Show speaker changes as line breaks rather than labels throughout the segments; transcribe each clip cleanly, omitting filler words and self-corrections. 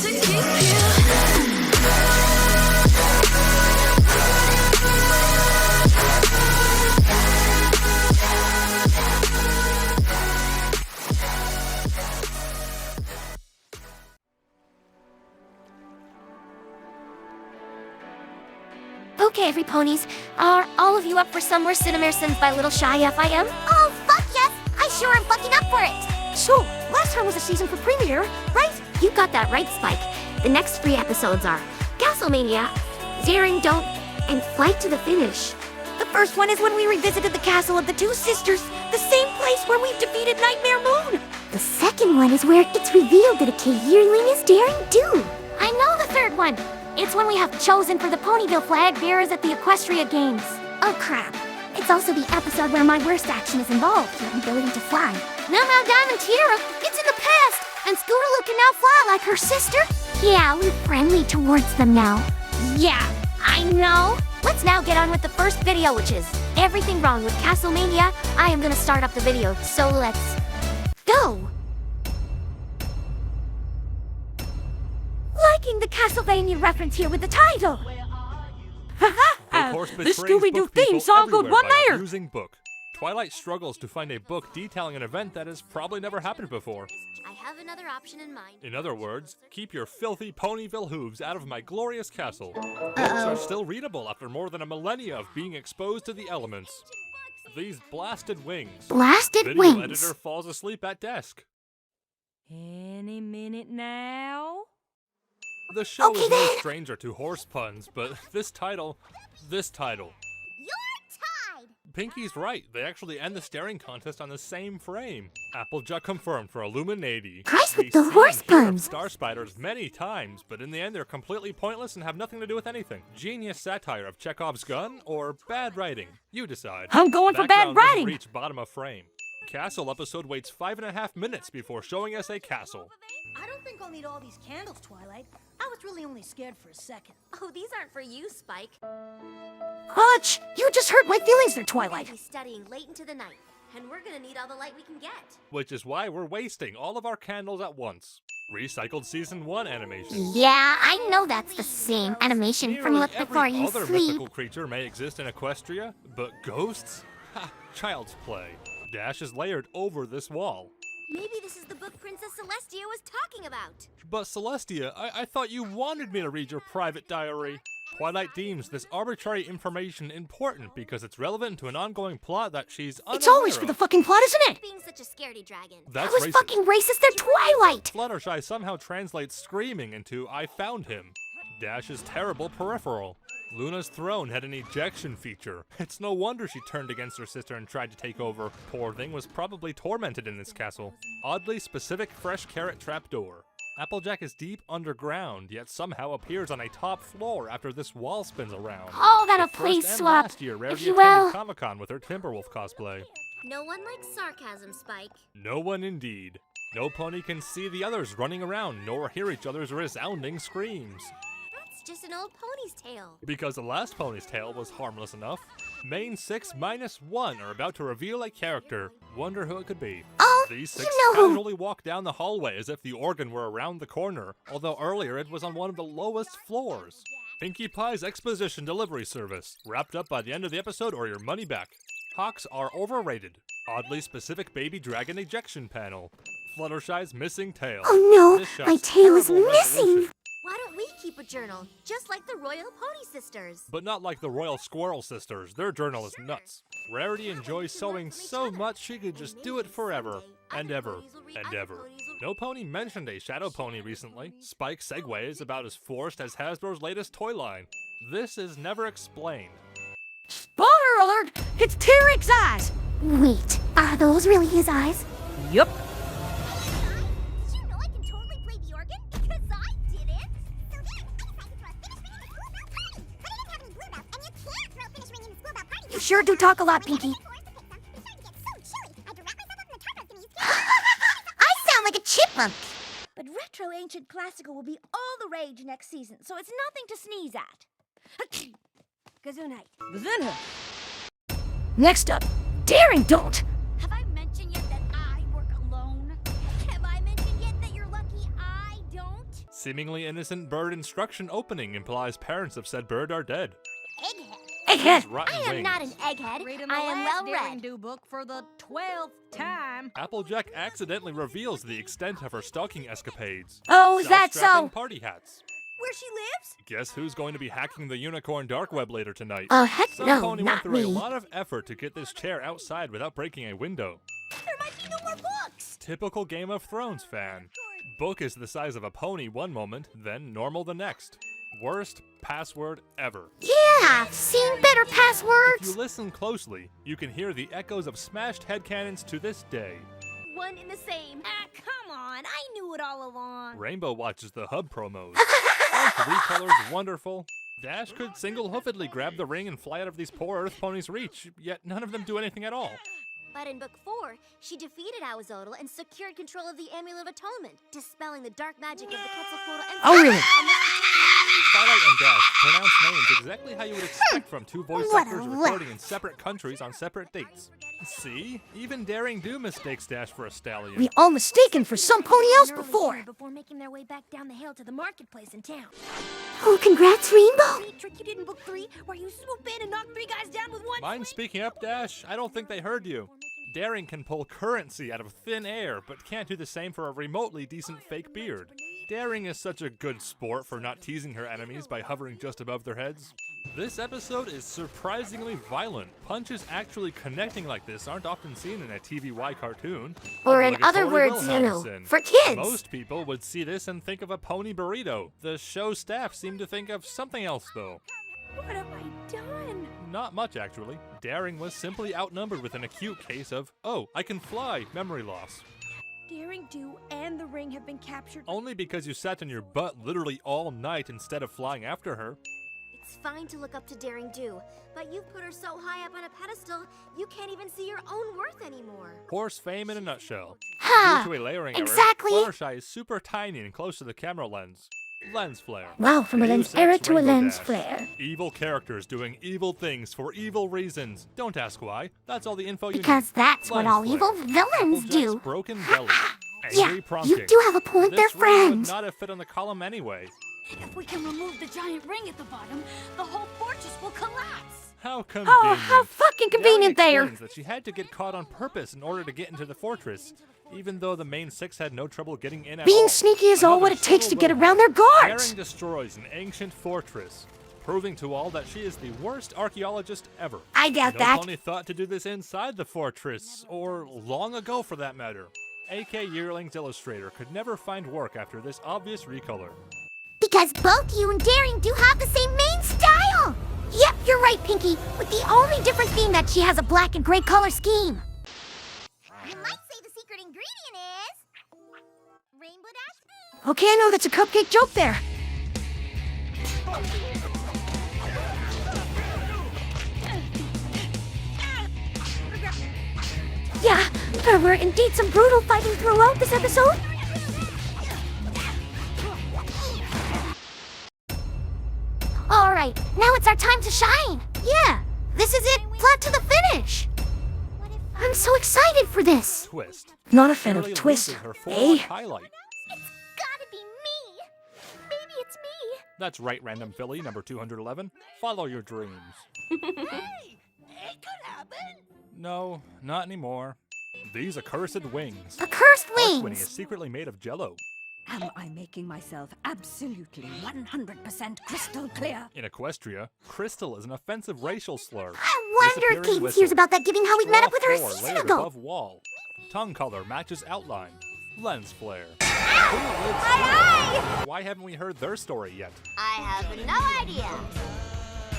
to keep you.
Okay, every ponies, are all of you up for some more Cinemare Sims by LittleshyFiM?
Oh, fuck yes! I sure am fucking up for it!
So, last time was a season for premiere, right? You got that right, Spike. The next 3 episodes are Castlemania, Daring Don't, and Flight to the Finish. The first one is when we revisited the castle of the 2 sisters, the same place where we've defeated Nightmare Moon.
The second one is where it's revealed that a K-yearling is Daring Do.
I know the third one. It's when we have chosen for the Ponyville flag bearers at the Equestria Games.
Oh crap. It's also the episode where my worst action is involved, the ability to fly.
No, Diamond Tiara, it's in the past, and Scootaloo can now fly like her sister.
Yeah, we're friendly towards them now.
Yeah, I know. Let's now get on with the first video, which is everything wrong with Castlemania. I am gonna start up the video, so let's go. Liking the Castlevania reference here with the title.
The Scooby-Doo theme song good one there. Using book. Twilight struggles to find a book detailing an event that has probably never happened before.
I have another option in mind.
In other words, keep your filthy Ponyville hooves out of my glorious castle. Books are still readable after more than a millennia of being exposed to the elements. These blasted wings.
Blasted
Video
wings.
editor falls asleep at desk.
Any minute now.
The show
Okay,
is no
then.
stranger to horse puns, but this title.
You're tied!
Pinky's right. They actually end the staring contest on the same frame. Applejack confirmed for Illuminati.
Christ with
We've
the
seen
horse
and heard of
puns.
Star spiders many times, but in the end they're completely pointless and have nothing to do with anything. Genius satire of Chekhov's gun or bad writing? You decide.
I'm going for bad
Background doesn't
writing.
reach bottom of frame. Castle episode waits 5.5 minutes before showing us a castle.
I don't think I'll need all these candles, Twilight. I was really only scared for a second.
Oh, these aren't for you, Spike.
Hutch, you just hurt my feelings there,
We're
Twilight.
gonna be studying late into the night, and we're gonna need all the light we can get.
Which is why we're wasting all of our candles at once. Recycled season 1 animation.
Yeah, I know that's the same animation from
Nearly
Look Before
every
You
other
Sleep.
mythical creature may exist in Equestria, but ghosts? Ha! Child's play. Dash is layered over this wall.
Maybe this is the book Princess Celestia was talking about.
But Celestia, I thought you wanted me to read your private diary. Twilight deems this arbitrary information important because it's relevant to an ongoing plot that she's unaware
It's always for
of.
the fucking plot, isn't it?
Being such a scaredy dragon.
That's
I was
racist.
fucking racist, they're Twilight!
Fluttershy somehow translates screaming into I found him. Dash's terrible peripheral. Luna's throne had an ejection feature. It's no wonder she turned against her sister and tried to take over. Poor thing was probably tormented in this castle. Oddly specific fresh carrot trapdoor. Applejack is deep underground, yet somehow appears on a top floor after this wall spins around.
Oh, that
The
a place
first and
swap,
last year, Rarity
if you
attended
will.
Comic-Con with her Timberwolf cosplay.
No one likes sarcasm, Spike.
No one indeed. No pony can see the others running around, nor hear each other's resounding screams.
That's just an old pony's tale.
Because the last pony's tale was harmless enough. Main 6 minus 1 are about to reveal a character. Wonder who it could be.
Oh,
These 6
you know who.
casually walk down the hallway as if the organ were around the corner, although earlier it was on one of the lowest floors. Pinkie Pie's exposition delivery service, wrapped up by the end of the episode or your money back. Hawks are overrated. Oddly specific baby dragon ejection panel. Fluttershy's missing tail.
Oh
This
no,
shot's
my tail is
terrible
missing!
resolution.
Why don't we keep a journal, just like the Royal Pony Sisters?
But not like the Royal Squirrel Sisters. Their journal is nuts. Rarity enjoys sewing so much she could just do it forever. And ever. And ever. No pony mentioned a shadow pony recently. Spike segue is about as forced as Hasbro's latest toy line. This is never explained.
Spoiler alert! It's T-Rex eyes.
Wait, are those really his eyes?
Yup.
Did you know I can totally play the organ? Because I didn't! So You sure do talk a lot, Pinky. I sound like a chipmunk!
But retro ancient classical will be all the rage next season, so it's nothing to sneeze at. Gesundheit.
Next up, Daring Don't.
Have I mentioned yet that I work alone? Have I mentioned yet that you're lucky I don't?
Seemingly innocent bird instruction opening implies parents of said bird are dead.
Egghead.
Egghead!
Rotten
I am
wings.
not an egghead.
Reading the
I am
last
well
Daring
read.
Do book for the 12th time.
Applejack accidentally reveals the extent of her stalking escapades.
Oh, is that
Self-strapping
so?
party hats.
Where she lives?
Guess who's going to be hacking the unicorn dark web later tonight?
Oh, heck
Some
no,
pony went
not
through a
me.
lot of effort to get this chair outside without breaking a window.
There might be no more books.
Typical Game of Thrones fan. Book is the size of a pony one moment, then normal the next. Worst password ever.
Yeah, I've seen better
If you
passwords.
listen closely, you can hear the echoes of smashed headcanons to this day.
One and the same.
Ah, come on. I knew it all along.
Rainbow watches the hub promos. Aren't three colors wonderful? Dash could single-hoofedly grab the ring and fly out of these poor Earth ponies' reach, yet none of them do anything at all.
But in book 4, she defeated Awazodal and secured control of the Amulet of Atonement, dispelling the dark magic of the Quetzalcoatl Empire.
Oh, really?
Twilight and Dash pronounce names exactly how you would expect from two voice
What a
actors recording in separate countries on separate dates. See? Even Daring Do mistakes Dash for a stallion.
We all mistaken for some pony else before.
Before making their way back down the hill to the marketplace in town.
Oh, congrats, Rainbow.
See, trick you did in book 3, where you swoop in and knock 3 guys down with one.
Mind speaking up, Dash? I don't think they heard you. Daring can pull currency out of thin air, but can't do the same for a remotely decent fake beard. Daring is such a good sport for not teasing her enemies by hovering just above their heads. This episode is surprisingly violent. Punches actually connecting like this aren't often seen in a TVY cartoon.
Or in other
Obligatory
words, you know,
Wilhelmsen.
for kids.
Most people would see this and think of a pony burrito. The show staff seem to think of something else, though.
What have I done?
Not much, actually. Daring was simply outnumbered with an acute case of, oh, I can fly, memory loss.
Daring Do and the ring have been captured.
Only because you sat on your butt literally all night instead of flying after her.
It's fine to look up to Daring Do, but you've put her so high up on a pedestal, you can't even see your own worth anymore.
Horse fame in a nutshell.
Ha!
Due to a layering
exactly.
error, Fluttershy is super tiny and close to the camera lens. Lens flare.
Wow, from a lens
Deus
error
Ex
to a
Rainbow
lens
Dash.
flare.
Evil characters doing evil things for evil reasons. Don't ask why. That's all the info you need.
Because that's what
Lens
all
flare.
evil villains
Applejack's
do.
broken belly.
Yeah,
Angry prompting.
you do have a point there,
This ring would
friends.
not have fit on the column anyway.
If we can remove the giant ring at the bottom, the whole fortress will collapse.
How convenient.
Oh, how fucking convenient
Daring
there.
explains that she had to get caught on purpose in order to get into the fortress, even though the main 6 had no trouble getting in at all.
Being sneaky is all what
Another
it takes to
subtle
get
way.
around their guards.
Daring destroys an ancient fortress, proving to all that she is the worst archaeologist ever.
I doubt
No
that.
pony thought to do this inside the fortress, or long ago for that matter. AK Yearling's illustrator could never find work after this obvious recolor.
Because both you and Daring do have the same main style. Yep, you're right, Pinky. With the only difference being that she has a black and gray color scheme.
You might say the secret ingredient is Rainbow Dash.
Okay, I know that's a cupcake joke there. Yeah, there were indeed some brutal fighting throughout this episode.
All right, now it's our time to shine. Yeah, this is it, flat to the finish. I'm so excited for this.
Twist.
Not a fan
Shirley
of twist,
loses her
eh?
full-on highlight.
Gotta be me. Maybe it's me.
That's right, Random Philly, number 211. Follow your dreams.
Hey, it could happen.
No, not anymore. These accursed wings.
Accursed
Archwinnie
wings.
is secretly made of jello.
Am I making myself absolutely 100% crystal clear?
In Equestria, crystal is an offensive racial slur.
I wonder if
Disappearing
Cadence
whistle.
hears about that given how we met
Straw
up with her a
floor
season
layered
ago.
above wall. Tongue color matches outline. Lens flare. Why haven't we heard their story yet?
I have no idea.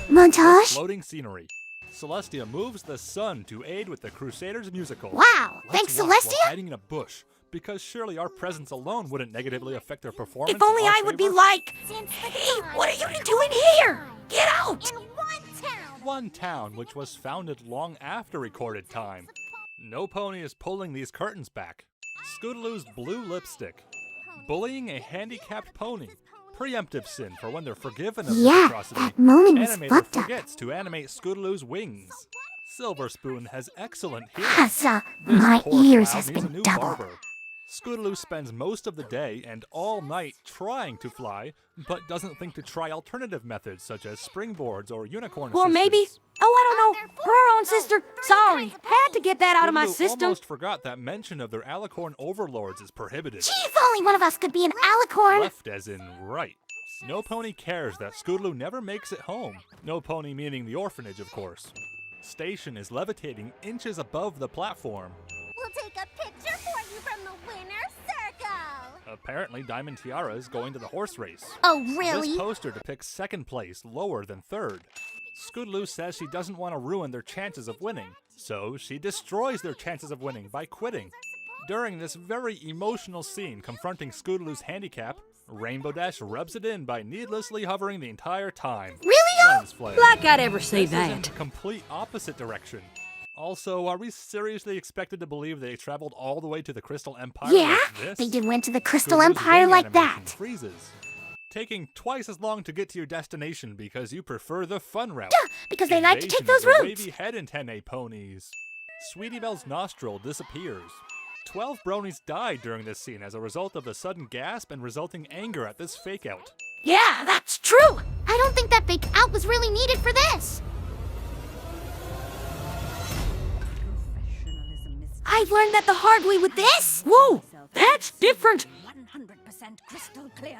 Montage?
Floating scenery. Celestia moves the sun to aid with the Crusaders musical.
Wow,
Let's
thanks,
watch while
Celestia?
hiding in a bush, because surely our presence alone wouldn't negatively affect their performance.
If only
in our
I would be
favor.
like,
Since the
hey,
dawn
what are you
of
doing here? Get out!
In one town.
One town which was founded long after recorded time. No pony is pulling these curtains back. Scootaloo's blue lipstick. Bullying a handicapped pony. Preemptive sin for when they're forgiven of this
Yeah,
atrocity.
that moment was
Animator
fucked up.
forgets to animate Scootaloo's wings. Silver Spoon has excellent hearing.
Hussa,
This
my
poor
ears
clown
has
needs a
been
new
double.
barber. Scootaloo spends most of the day and all night trying to fly, but doesn't think to try alternative methods such as springboards or unicorn
Or maybe,
assistance.
I don't know, her own sister. Sorry, had to get that out of my
Scootaloo
system.
almost forgot that mention of their alicorn overlords is prohibited.
Gee, if only one of us could be an alicorn.
Left as in right. No pony cares that Scootaloo never makes it home. No pony meaning the orphanage, of course. Station is levitating inches above the platform.
We'll take a picture for you from the winner's circle.
Apparently, Diamond Tiara is going to the horse race.
Oh,
This
really?
poster depicts second place, lower than third. Scootaloo says she doesn't want to ruin their chances of winning, so she destroys their chances of winning by quitting. During this very emotional scene confronting Scootaloo's handicap, Rainbow Dash rubs it in by needlessly hovering the entire time.
Really?
Lens flare.
Like I'd ever say
This is in
that.
complete opposite direction. Also, are we seriously expected to believe they traveled all the way to the Crystal Empire
Yeah,
like this?
they did went to the Crystal
Scootaloo's
Empire
wing
like
animation
that.
Freezes, taking twice as long to get to your destination because you prefer the fun route.
Duh, because they like to take
Invasion of
those
the
routes.
Wavy head antennae ponies. Sweetie Belle's nostril disappears. 12 bronies died during this scene as a result of the sudden gasp and resulting anger at this fake out.
Yeah, that's true. I don't think that fake out was really needed for this.
Professionalism is
I've learned that the hard way with this.
Whoa, that's different.
100% crystal clear.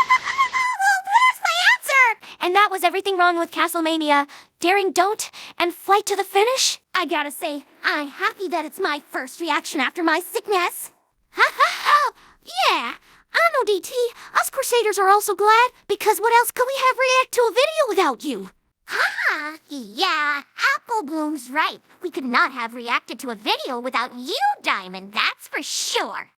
There's my answer! And that was everything wrong with Castlemania, Daring Don't, and Flight to the Finish. I gotta say, I'm happy that it's my first reaction after my sickness. Ha ha ha! Yeah, I know, DT. Us Crusaders are also glad, because what else could we have react to a video without you? Ha! Yeah, Apple Bloom's right. We could not have reacted to a video without you, Diamond, that's for sure.